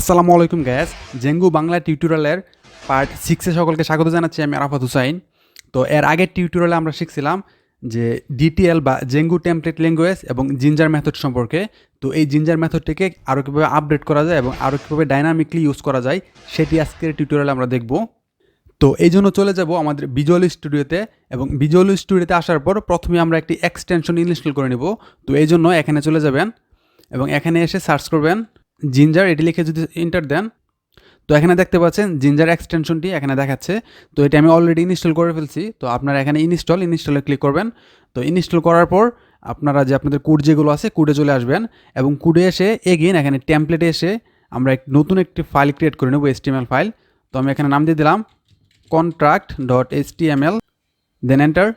আসসালামু আলাইকুম guys, Django Bangla টিউটোরিয়ালের পার্ট 6 এ সকলকে স্বাগত জানাচ্ছি। আমি আরাফাত হুসাইন। তো এর আগের টিউটোরিয়ালে আমরা শিখছিলাম যে ডিটিএল বা জেঙ্গো টেমপ্লেট ল্যাঙ্গুয়েজ এবং জিঞ্জার মেথড সম্পর্কে। তো এই জিঞ্জার মেথডটিকে আরও কীভাবে আপডেট করা যায় এবং আরও কীভাবে ডাইনামিকলি ইউজ করা যায় সেটি আজকের টিউটোরিয়ালে আমরা দেখব। তো এই জন্য চলে যাব আমাদের ভিজুয়াল স্টুডিওতে, এবং ভিজুয়াল স্টুডিওতে আসার পর প্রথমে আমরা একটি এক্সটেনশন ইনস্টল করে নেব। তো এই জন্য এখানে চলে যাবেন এবং এখানে এসে সার্চ করবেন জিঞ্জার, এটি লিখে যদি এন্টার দেন তো এখানে দেখতে পাচ্ছেন জিঞ্জার এক্সটেনশনটি এখানে দেখাচ্ছে। তো এটা আমি অলরেডি ইনস্টল করে ফেলছি। তো আপনারা এখানে ইনস্টলে ক্লিক করবেন। তো ইনস্টল করার পর আপনারা যে আপনাদের কোড যেগুলো আছে কোডে চলে আসবেন, এবং কোডে এসে এগেইন এখানে টেমপ্লেটে এসে আমরা নতুন একটি ফাইল ক্রিয়েট করে নেব, HTML ফাইল। তো আমি এখানে নাম দিয়ে দিলাম contract.html, দেন এন্টার।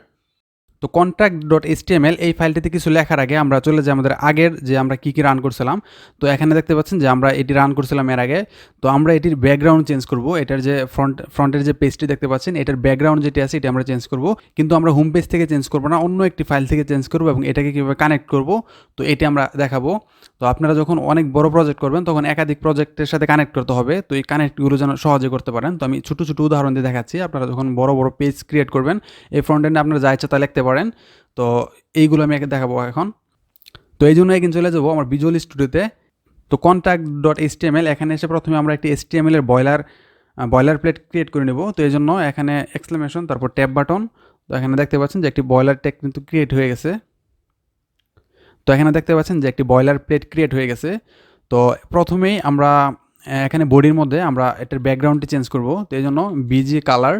তো contract.html এই ফাইলটিতে কিছু লেখার আগে আমরা চলে যাই আমাদের আগের যে আমরা কী রান করছিলাম। তো এখানে দেখতে পাচ্ছেন যে আমরা এটি রান করছিলাম এর আগে। তো আমরা এটির ব্যাকগ্রাউন্ড চেঞ্জ করব। এটার যে ফ্রন্টের যে পেজটি দেখতে পাচ্ছেন, এটার ব্যাকগ্রাউন্ড যেটি আছে এটি আমরা চেঞ্জ করব, কিন্তু আমরা হোম পেজ থেকে চেঞ্জ করব না, অন্য একটি ফাইল থেকে চেঞ্জ করব এবং এটাকে কীভাবে কানেক্ট করব তো এটি আমরা দেখাবো। তো আপনারা যখন অনেক বড় প্রজেক্ট করবেন তখন একাধিক প্রজেক্টের সাথে কানেক্ট করতে হবে। তো এই কানেক্টগুলো যেন সহজে করতে পারেন। তো আমি ছোটো ছোটো উদাহরণ দিয়ে দেখাচ্ছি। আপনারা যখন বড় বড় পেজ ক্রিয়েট করবেন, এই ফ্রন্ট এন্ডে আপনারা যা ইচ্ছা তা লিখতে পারেন। তো এইগুলো আমি দেখাবো এখন। তো এই জন্য এখন চলে যাবো আমার ভিজুয়াল স্টুডিওতে। তো contract.html এখানে এসে প্রথমে আমরা একটি HTML এর বয়লার প্লেট ক্রিয়েট করে নেব। তো এই জন্য এখানে এক্সক্লেমেশন তারপর ট্যাব বাটন। তো এখানে দেখতে পাচ্ছেন যে একটি বয়লার টেক কিন্তু ক্রিয়েট হয়ে গেছে। তো এখানে দেখতে পাচ্ছেন যে একটি বয়লার প্লেট ক্রিয়েট হয়ে গেছে। তো প্রথমেই আমরা এখানে বডির মধ্যে আমরা এটার ব্যাকগ্রাউন্ডটি চেঞ্জ করব। তো এই জন্য বিজি কালার,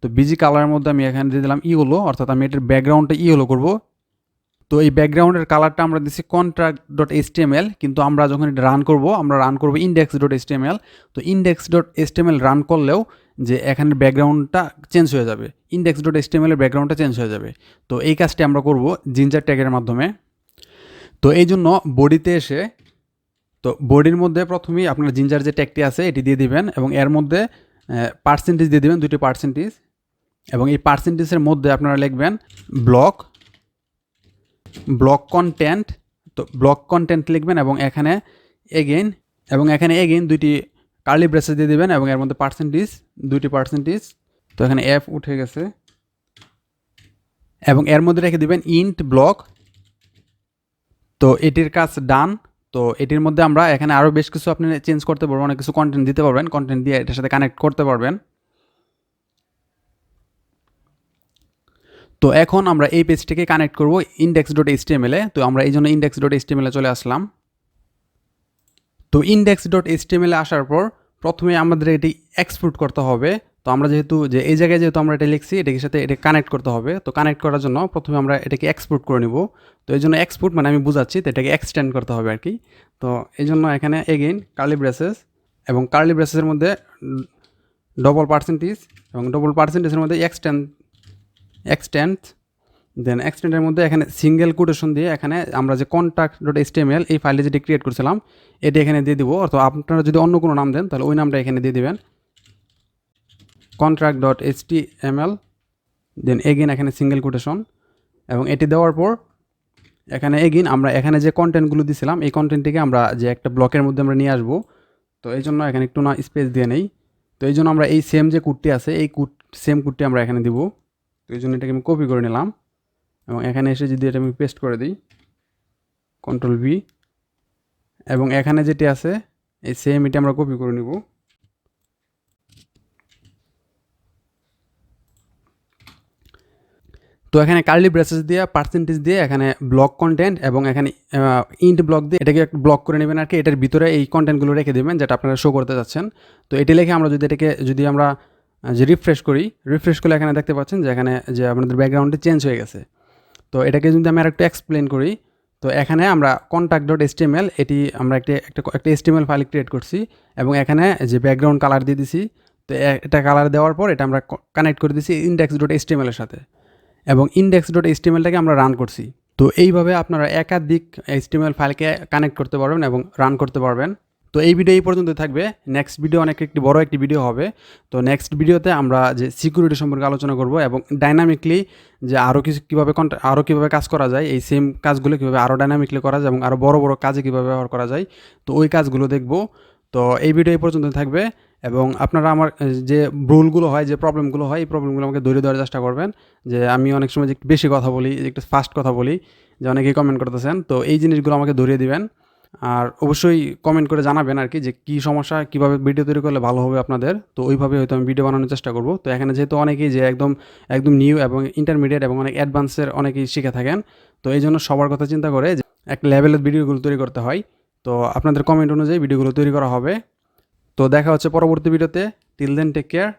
তো বিজি কালারের মধ্যে আমি এখানে দিয়ে দিলাম ইয়েলো, অর্থাৎ আমি এটার ব্যাকগ্রাউন্ডটা ইয়েলো করব। তো এই ব্যাকগ্রাউন্ডের কালারটা আমরা দিচ্ছি contract.html, কিন্তু আমরা যখন এটা রান করব আমরা রান করব index.html। তো index.html রান করলেও যে এখানে ব্যাকগ্রাউন্ডটা চেঞ্জ হয়ে যাবে, index.html এর ব্যাকগ্রাউন্ডটা চেঞ্জ হয়ে যাবে। তো এই কাজটি আমরা করব জিঞ্জার ট্যাগের মাধ্যমে। তো এই জন্য বডিতে এসে, তো বডির মধ্যে প্রথমেই আপনার জিঞ্জার যে ট্যাগটি আছে এটি দিয়ে দিবেন, এবং এর মধ্যে পার্সেন্টেজ দিয়ে দিবেন, 2টি পার্সেন্টেজ, এবং এই পার্সেন্টেজের মধ্যে আপনারা লিখবেন ব্লক কন্টেন্ট। তো ব্লক কন্টেন্ট লিখবেন এবং এখানে এগেইন 2টি কার্লি ব্রেসেস দিয়ে দিবেন, এবং এর মধ্যে পার্সেন্টেজ, 2টি পার্সেন্টেজ। তো এখানে F উঠে গেছে, এবং এর মধ্যে রেখে দিবেন ইন্ট ব্লক। তো এটির কাজ ডান। তো এটির মধ্যে আমরা এখানে আরও বেশ কিছু আপনি চেঞ্জ করতে পারবেন, অনেক কিছু কন্টেন্ট দিতে পারবেন, কন্টেন্ট দিয়ে এটার সাথে কানেক্ট করতে পারবেন। তো এখন আমরা এই পেজটিকে কানেক্ট করব index.html এ। তো আমরা এই জন্য index.html এ চলে আসলাম। তো index.html এ আসার পর প্রথমে আমাদের এটি এক্সপোর্ট করতে হবে। তো আমরা যেহেতু এই জায়গায় আমরা এটা লিখছি, এটার সাথে এটা কানেক্ট করতে হবে। তো কানেক্ট করার জন্য প্রথমে আমরা এটাকে এক্সপোর্ট করে নিব। তো এই জন্য এক্সপোর্ট মানে আমি বুঝাচ্ছি, তো এটাকে এক্সটেন্ড করতে হবে আর কি। তো এই জন্য এখানে এগেইন কার্লি ব্রেসেস, এবং কার্লি ব্রেসেসের মধ্যে ডবল পার্সেন্টেজ, এবং ডবল পার্সেন্টেজের মধ্যে এক্সটেন্ড, দেন এক্সটেন্ডের মধ্যে এখানে সিঙ্গেল কোটেশন দিয়ে এখানে আমরা যে contract.html এই ফাইলে যেটি ক্রিয়েট করছিলাম এটি এখানে দিয়ে দিব। অর্থাৎ আপনারা যদি অন্য কোনো নাম দেন তাহলে ওই নামটা এখানে দিয়ে দিবেন, contract.html, দেন এগেইন এখানে সিঙ্গেল কোটেশন, এবং এটি দেওয়ার পর এখানে এগেইন আমরা এখানে যে কন্টেন্টগুলো দিয়েছিলাম এই কন্টেন্টটিকে আমরা যে একটা ব্লকের মধ্যে আমরা নিয়ে আসবো। তো এই জন্য এখানে একটু না স্পেস দিয়ে নেই। তো এই জন্য আমরা এই সেম যে কোডটি আছে এই সেম কোডটি আমরা এখানে দিব। তো এই জন্য এটাকে আমি কপি করে নিলাম, এবং এখানে এসে যদি এটা আমি পেস্ট করে দিই Ctrl+V, এবং এখানে যেটি আছে এই সেম এটা আমরা কপি করে নিব। তো এখানে কার্লি ব্রেসেস দিয়ে পার্সেন্টেজ দিয়ে এখানে ব্লক কন্টেন্ট, এবং এখানে ইন্ট ব্লক দিয়ে এটাকে একটু ব্লক করে নেবেন আর কি। এটার ভিতরে এই কন্টেন্টগুলো রেখে দেবেন যেটা আপনারা শো করতে যাচ্ছেন। তো এটি লিখে আমরা যদি আমরা যে রিফ্রেশ করলে এখানে দেখতে পাচ্ছেন যে এখানে যে আপনাদের ব্যাকগ্রাউন্ডে চেঞ্জ হয়ে গেছে। তো এটাকে যদি আমি আর একটু এক্সপ্লেন করি, তো এখানে আমরা contract.html এটি আমরা একটা HTML ফাইল ক্রিয়েট করছি, এবং এখানে যে ব্যাকগ্রাউন্ড কালার দিয়ে দিছি। তো এটা কালার দেওয়ার পর এটা আমরা কানেক্ট করে দিছি index.html এর সাথে, এবং index.htmlটাকে আমরা রান করছি। তো এইভাবে আপনারা একাধিক HTML ফাইলকে কানেক্ট করতে পারবেন এবং রান করতে পারবেন। তো এই ভিডিও এই পর্যন্ত থাকবে। নেক্সট ভিডিও বড় একটি ভিডিও হবে। তো নেক্সট ভিডিওতে আমরা যে সিকিউরিটি সম্পর্কে আলোচনা করব, এবং ডাইনামিকলি যে আরও কীভাবে কাজ করা যায়, এই সেম কাজগুলো কীভাবে আরও ডাইনামিকলি করা যায় এবং আরও বড় কাজে কীভাবে ব্যবহার করা যায়, তো ওই কাজগুলো দেখব। তো এই ভিডিও এই পর্যন্ত থাকবে এবং আপনারা আমার যে ভুলগুলো হয়, যে প্রবলেমগুলো হয়, এই প্রবলেমগুলো আমাকে ধরে দেওয়ার চেষ্টা করবেন। যে আমি অনেক সময় যে একটু বেশি কথা বলি, একটু ফাস্ট কথা বলি, যে অনেকেই কমেন্ট করতেছেন। তো এই জিনিসগুলো আমাকে ধরিয়ে দিবেন। আর অবশ্যই কমেন্ট করে জানাবেন আর কি যে কী সমস্যা, কীভাবে ভিডিও তৈরি করলে ভালো হবে আপনাদের। তো ওইভাবে হয়তো আমি ভিডিও বানানোর চেষ্টা করব। তো এখানে যেহেতু অনেকেই যে একদম নিউ এবং ইন্টারমিডিয়েট এবং অনেক অ্যাডভান্সের অনেকেই শিখে থাকেন। তো এই জন্য সবার কথা চিন্তা করে যে একটা লেভেলের ভিডিওগুলো তৈরি করতে হয়। তো আপনাদের কমেন্ট অনুযায়ী ভিডিওগুলো তৈরি করা হবে। তো দেখা হচ্ছে পরবর্তী ভিডিওতে। Till then take care.